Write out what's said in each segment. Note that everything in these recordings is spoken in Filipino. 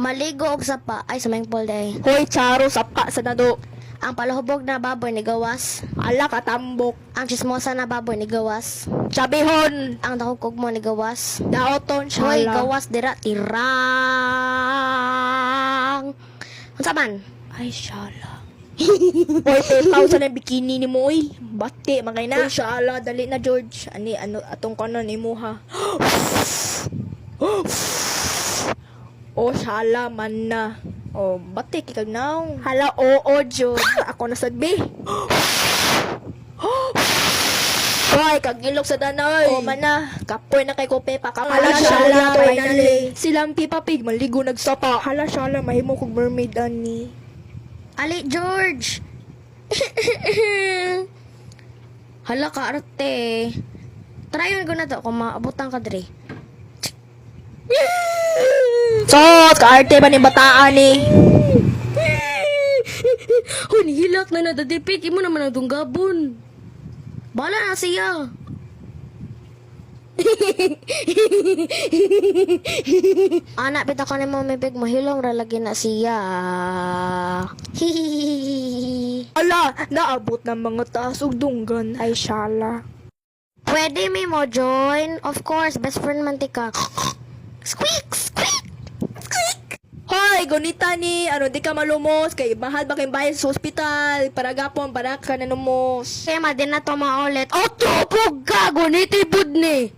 Maligo og sapa ay swimming pool day. Hoy, charo, sapa sa nado. Ang palahubog na baboy ni gawas. Ala, katambok. Ang chismosa na baboy ni gawas. Sabihon. Ang dahukog mo ni gawas. Daoton, Hoy, shala. gawas dira tirang. Unsa man? Ay, shala. Hoy, 10,000 ang bikini ni mo, oy. Bati, magay na. Hoy, shala, dali na, George. Ano, atong kanon ni mo, ha. Oh, shala, man na. Oh, bati, kikag naong. Hala, oo, George. Ako na sadbi. Hoy, kagilok sa danoy. Oh, man na. Kapoy na kay Kope pa. Hala, shala, finally. Silang Pippa Pig, maligo nagsapa. Hala, shala, mahimo kong mermaid, ani. Ali, George! Hala ka, arte. Tryon ko na to kung maabutan ka, Dre. Sos, kaarte ba ni bataan ni? Oh, nihilak na nadadipik. Imo naman ang dunggabon. Bala na siya. Anak, pita ka ni mo mipig. Mahilong ralagi na siya. Hihihihihi. Ala, naabot ng mga taas ug dunggan. Ay, shala. Pwede mi mo join? Of course, best friend man tika. Squeak! Squeak! Squeak! Hoy, gunita ni, di ka malumos, kay mahal ba kayong bayad sa ospital, para gapon, para ka nanumos. Kaya madin na to maulit. O, tupog ka! Gunitibud ni!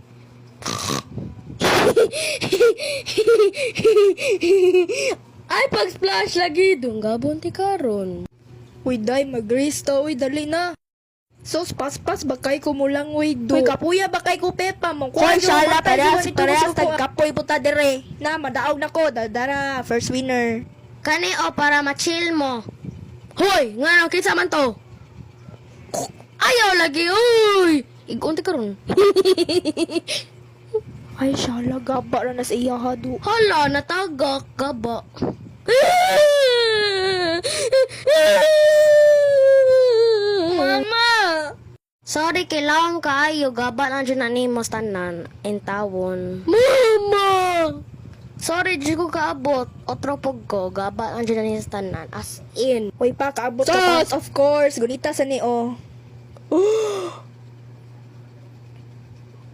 Ay, pag-splash lagi. Dunggabon ti karon. Uy, day, mag-resta, uy, dali na. Sos, paspas, bakay ko mo lang, uy, do. Uy, kapuya, bakay ko, Pepa, mong Hoy, shala, parehas, tagkapoy puta dire. Na, madaog na ko, dara, first winner. Kani o para ma-chill mo. Hoy, nga nang kinsa man to? Ayaw lagi, uy! Igunti karon. Ay, shala, gaba na sa iya, hado. Hala, natagak, gaba. Mama! Sorry, kailangan kaayo. Gaba na dyan na ni mo tanan. Intawon. Mama! Sorry, di ko kaabot. Otropog ko. Gaba na dyan na ni tanan. As in. Uy, pa, kaabot ka pa. Of course, gunita sa ni, oh.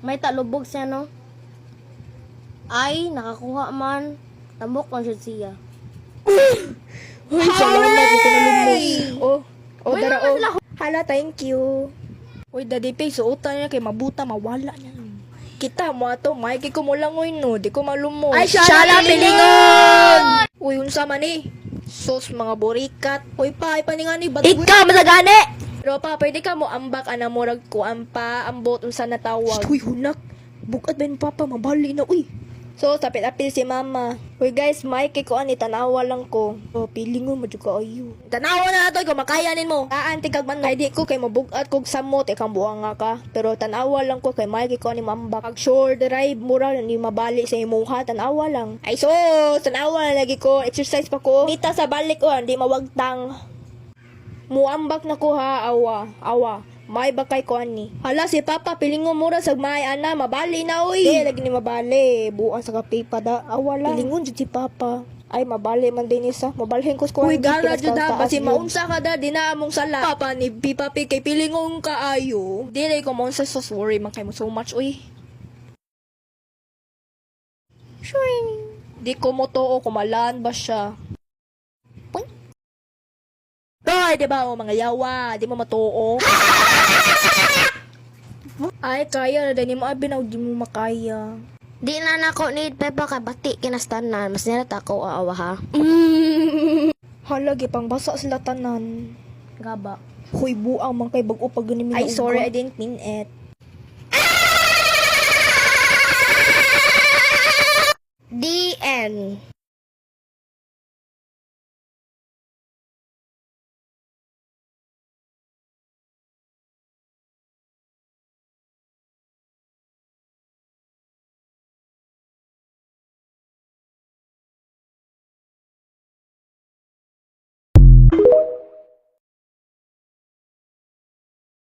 May talubog siya, no? Ay, nakakuha man. Tambok lang siya. Uy, salamat ko nalumos. Oh, Uy, dara, naman oh. sila. Hala, thank you. Uy, Daddy Pig, suotan niya kay mabuta, mawala niya. Kita mo ato, maiki ko mo lang, uy, no. Di ko malumos. Ay, shala, pilingon! Uy, unsa man eh. Sos, mga borikat. Uy, pa, ay paningan ni ba't Ikaw, masagani! Pero pa, pwede ka mo ambak, anamurag ko, ampa, ambot, unsa natawag. Uy, hunak. Bukad ba yung papa, mabali na, uy. So, tapit-apil si mama. Uy guys, maiki ko ani, tanawa lang ko. So, piling mo, madyo ka ayo. Tanawa na nato, kung makayanin mo. Aanti kag man, ay di ko, kay mabugat kog samot, ikang buang nga ka. Pero tanawa lang ko, kay maiki ko ani mamba. Pag sure drive, mura, hindi mabali sa imuha, tanawa lang. Ay so, tanawa na lagi ko, exercise pa ko. Nita sa balik ko, hindi mawagtang. Muambak na ko ha, awa. May bakay ko ani. Hala si Papa pilingon mura sa may ana mabali na oy. Lagi ni mabali. Buang sa kape pa da. Wala. Pilingon jud si Papa. Ay mabali man din isa. Mabalhin ko ko. Uy gara jud da kasi maunsa ka da dina among sala. Papa ni Pippa Pig kay pilingon ka ayo. Dili ko mo sa sauce worry man kay mo so much oy. Shring. Di ko mo to kumalaan ba siya. Hoy, di ba, mga yawa, di mo matuo. Ay, kaya na, di mo abinaw, di mo makaya. Di na nako need pepa kay bati kinastanan. Mas nila ako aawa ha. Halagi, pang basa sila tanan. Gaba. Huy, buang man kay bag-o pag ganun. Ay, sorry, I didn't mean it. The end.